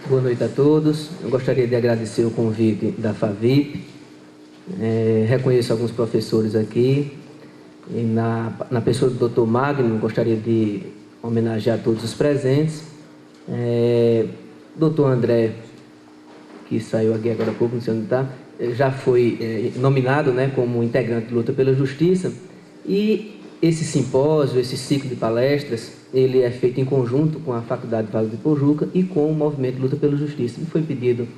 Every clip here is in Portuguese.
Boa noite a todos. Eu gostaria de agradecer o convite da FAVIP. Reconheço alguns professores aqui. E na pessoa do Dr. Magno, gostaria de homenagear todos os presentes. Dr. André, que saiu aqui agora há pouco, não sei onde está, já foi nominado, né, como integrante de Luta pela Justiça. E esse simpósio, esse ciclo de palestras, ele é feito em conjunto com a Faculdade Vale do Ipojuca e com o Movimento Luta pela Justiça. E foi pedido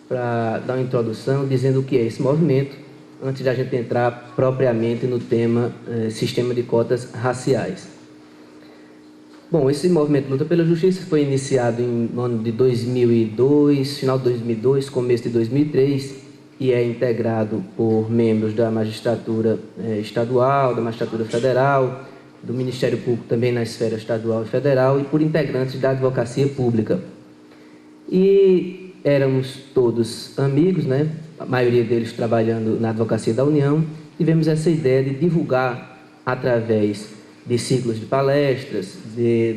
para dar uma introdução dizendo o que é esse movimento, antes de a gente entrar propriamente no tema sistema de cotas raciais. Bom, esse Movimento Luta pela Justiça foi iniciado no ano de 2002, final de 2002, começo de 2003, e é integrado por membros da magistratura estadual, da magistratura federal, do Ministério Público também na esfera estadual e federal, e por integrantes da advocacia pública. E éramos todos amigos, né? A maioria deles trabalhando na advocacia da União. Tivemos essa ideia de divulgar através de ciclos de palestras,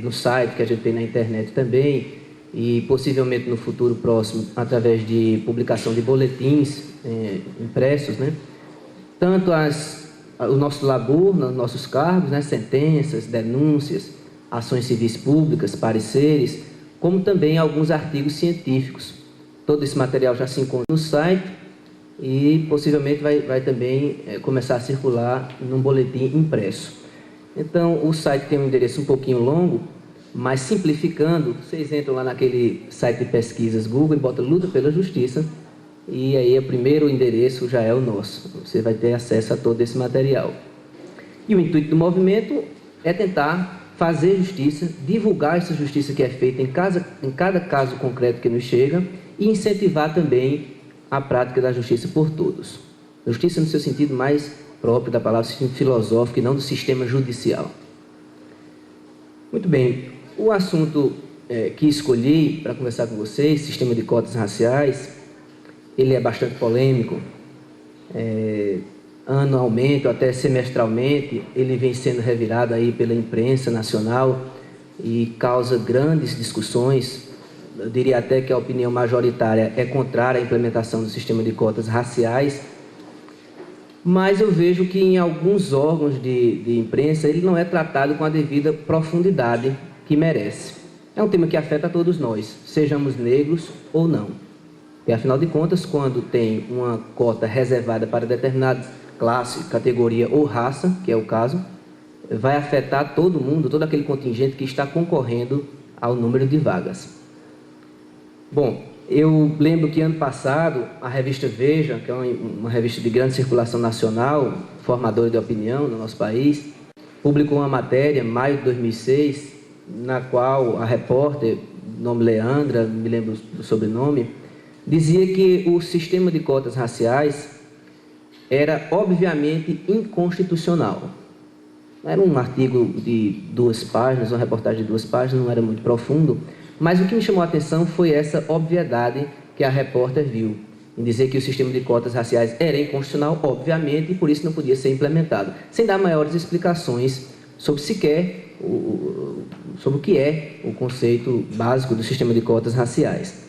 no site que a gente tem na internet também, e possivelmente no futuro próximo através de publicação de boletins impressos, né? Tanto o nosso labor, nossos cargos, né? Sentenças, denúncias, ações civis públicas, pareceres, como também alguns artigos científicos. Todo esse material já se encontra no site e possivelmente vai também começar a circular num boletim impresso. Então, o site tem um endereço um pouquinho longo, mas simplificando, vocês entram lá naquele site de pesquisas Google e botam Luta pela Justiça, e aí o primeiro endereço já é o nosso. Você vai ter acesso a todo esse material. E o intuito do movimento é tentar fazer justiça, divulgar essa justiça que é feita em cada caso concreto que nos chega e incentivar também a prática da justiça por todos. Justiça no seu sentido mais próprio da palavra, sentido filosófico e não do sistema judicial. Muito bem, o assunto que escolhi para conversar com vocês, sistema de cotas raciais, ele é bastante polêmico. Anualmente ou até semestralmente, ele vem sendo revirado aí pela imprensa nacional e causa grandes discussões. Eu diria até que a opinião majoritária é contrária à implementação do sistema de cotas raciais, mas eu vejo que em alguns órgãos de imprensa ele não é tratado com a devida profundidade que merece. É um tema que afeta a todos nós, sejamos negros ou não. E, afinal de contas, quando tem uma cota reservada para determinada classe, categoria ou raça, que é o caso, vai afetar todo mundo, todo aquele contingente que está concorrendo ao número de vagas. Bom, eu lembro que ano passado a revista Veja, que é uma revista de grande circulação nacional, formadora de opinião no nosso país, publicou uma matéria, em maio de 2006, na qual a repórter, nome Leandra, me lembro do sobrenome, dizia que o sistema de cotas raciais era obviamente inconstitucional. Era um artigo de 2 páginas, uma reportagem de 2 páginas, não era muito profundo, mas o que me chamou a atenção foi essa obviedade que a repórter viu, em dizer que o sistema de cotas raciais era inconstitucional, obviamente, e por isso não podia ser implementado, sem dar maiores explicações sobre sobre o que é o conceito básico do sistema de cotas raciais.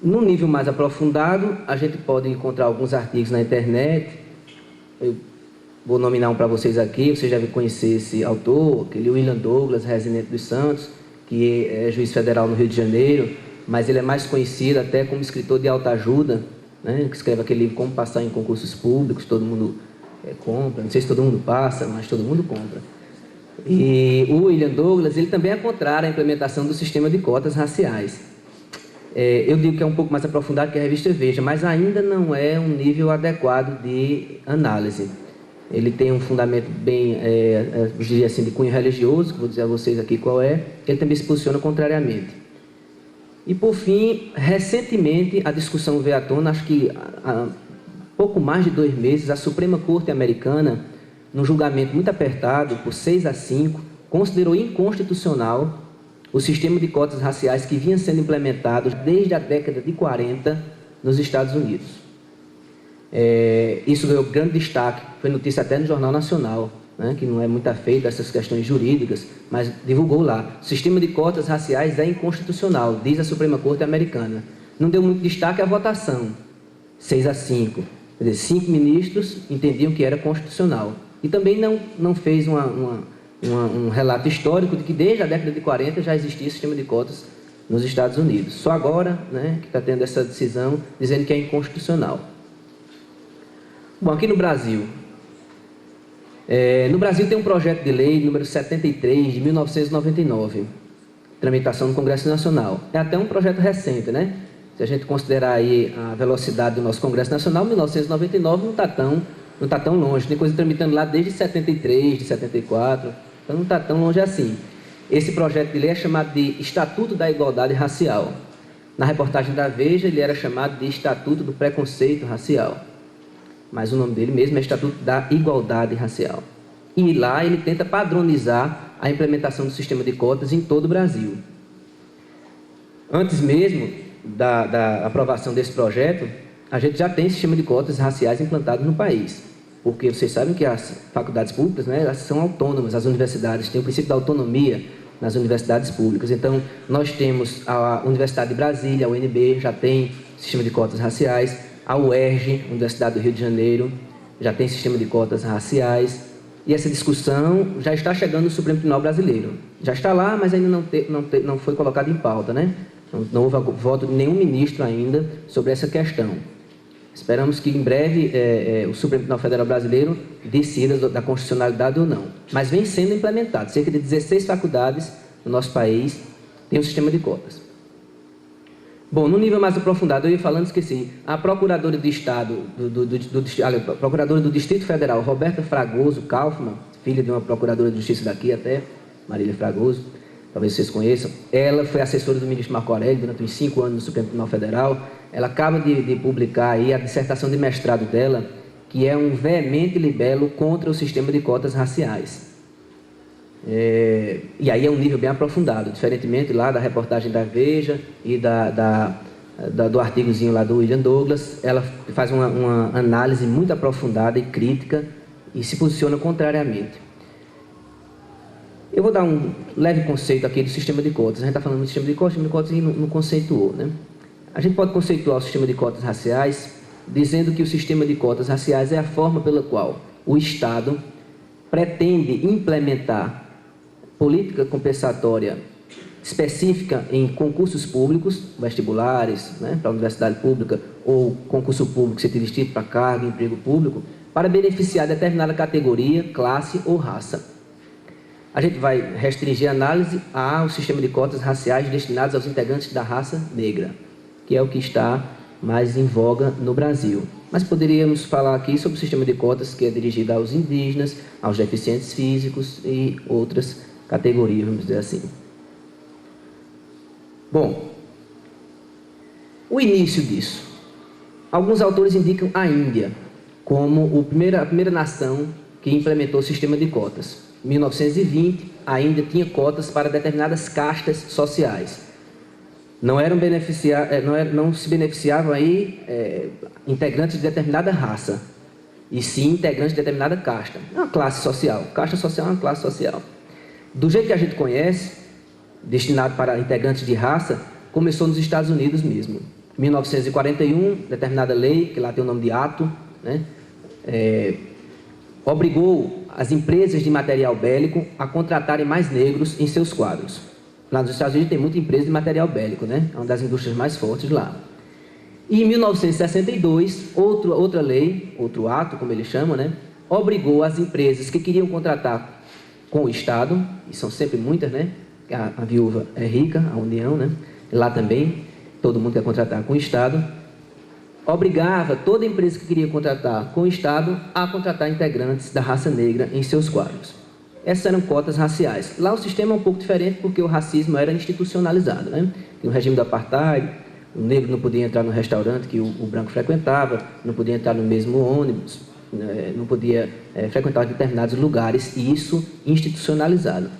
No nível mais aprofundado, a gente pode encontrar alguns artigos na internet. Eu vou nominar um para vocês aqui, vocês devem conhecer esse autor, aquele William Douglas Residente dos Santos, que é juiz federal no Rio de Janeiro, mas ele é mais conhecido até como escritor de autoajuda, né, que escreve aquele livro Como Passar em Concursos Públicos, todo mundo compra, não sei se todo mundo passa, mas todo mundo compra. E o William Douglas, ele também é contrário à implementação do sistema de cotas raciais. Eu digo que é um pouco mais aprofundado que a revista Veja, mas ainda não é um nível adequado de análise. Ele tem um fundamento bem, eu diria assim, de cunho religioso, que vou dizer a vocês aqui qual é. Ele também se posiciona contrariamente. E, por fim, recentemente, a discussão veio à tona, acho que há pouco mais de 2 meses, a Suprema Corte Americana, num julgamento muito apertado, por 6-5, considerou inconstitucional o sistema de cotas raciais que vinha sendo implementado desde a década de 40 nos Estados Unidos. Isso ganhou grande destaque, foi notícia até no Jornal Nacional. né, que não é muito afeito a essas questões jurídicas, mas divulgou lá: o sistema de cotas raciais é inconstitucional, diz a Suprema Corte americana. Não deu muito destaque à votação, 6-5. Quer dizer, 5 ministros entendiam que era constitucional. E também não fez um relato histórico de que desde a década de 40 já existia sistema de cotas nos Estados Unidos. Só agora, né, que está tendo essa decisão dizendo que é inconstitucional. Bom, aqui no Brasil tem um projeto de lei número 73 de 1999, tramitação no Congresso Nacional. É até um projeto recente, né? Se a gente considerar aí a velocidade do nosso Congresso Nacional, 1999 não está tão longe. Tem coisa tramitando lá desde 73, de 74, então não está tão longe assim. Esse projeto de lei é chamado de Estatuto da Igualdade Racial. Na reportagem da Veja, ele era chamado de Estatuto do Preconceito Racial. Mas o nome dele mesmo é Estatuto da Igualdade Racial. E lá ele tenta padronizar a implementação do sistema de cotas em todo o Brasil. Antes mesmo da aprovação desse projeto, a gente já tem sistema de cotas raciais implantado no país. Porque vocês sabem que as faculdades públicas, né, elas são autônomas, as universidades têm o princípio da autonomia nas universidades públicas. Então, nós temos a Universidade de Brasília, a UNB, já tem sistema de cotas raciais. A UERJ, Universidade do Rio de Janeiro, já tem sistema de cotas raciais. E essa discussão já está chegando no Supremo Tribunal Brasileiro. Já está lá, mas ainda não foi colocado em pauta, né? Não houve voto de nenhum ministro ainda sobre essa questão. Esperamos que em breve o Supremo Tribunal Federal Brasileiro decida da constitucionalidade ou não. Mas vem sendo implementado. Cerca de 16 faculdades no nosso país têm um sistema de cotas. Bom, no nível mais aprofundado, eu ia falando, esqueci. A procuradora de Estado, procuradora do Distrito Federal, Roberta Fragoso Kaufmann, filha de uma procuradora de Justiça daqui até, Marília Fragoso, talvez vocês conheçam. Ela foi assessora do ministro Marco Aurélio durante uns 5 anos no Supremo Tribunal Federal. Ela acaba de publicar aí a dissertação de mestrado dela, que é um veemente libelo contra o sistema de cotas raciais. E aí é um nível bem aprofundado, diferentemente lá da reportagem da Veja e do artigozinho lá do William Douglas. Ela faz uma análise muito aprofundada e crítica e se posiciona contrariamente. Eu vou dar um leve conceito aqui do sistema de cotas. A gente está falando do sistema de cotas e não conceituou, né? A gente pode conceituar o sistema de cotas raciais dizendo que o sistema de cotas raciais é a forma pela qual o Estado pretende implementar política compensatória específica em concursos públicos, vestibulares, né, para a universidade pública, ou concurso público se restrito para cargo e emprego público, para beneficiar determinada categoria, classe ou raça. A gente vai restringir a análise ao sistema de cotas raciais destinados aos integrantes da raça negra, que é o que está mais em voga no Brasil. Mas poderíamos falar aqui sobre o sistema de cotas que é dirigido aos indígenas, aos deficientes físicos e outras categorias, vamos dizer assim. Bom, o início disso. Alguns autores indicam a Índia como a primeira nação que implementou o sistema de cotas. Em 1920, a Índia tinha cotas para determinadas castas sociais. Não se beneficiavam aí integrantes de determinada raça, e sim integrantes de determinada casta. É uma classe social. Casta social é uma classe social. Do jeito que a gente conhece, destinado para integrantes de raça, começou nos Estados Unidos mesmo. Em 1941, determinada lei, que lá tem o nome de ato, né, obrigou as empresas de material bélico a contratarem mais negros em seus quadros. Lá nos Estados Unidos tem muita empresa de material bélico, né? É uma das indústrias mais fortes lá. E em 1962, outra lei, outro ato, como eles chamam, né, obrigou as empresas que queriam contratar com o Estado, e são sempre muitas, né? A viúva é rica, a União, né? Lá também, todo mundo quer contratar com o Estado. Obrigava toda empresa que queria contratar com o Estado a contratar integrantes da raça negra em seus quadros. Essas eram cotas raciais. Lá o sistema é um pouco diferente porque o racismo era institucionalizado, né? No regime do apartheid, o negro não podia entrar no restaurante que o branco frequentava, não podia entrar no mesmo ônibus, não podia frequentar determinados lugares, e isso institucionalizado.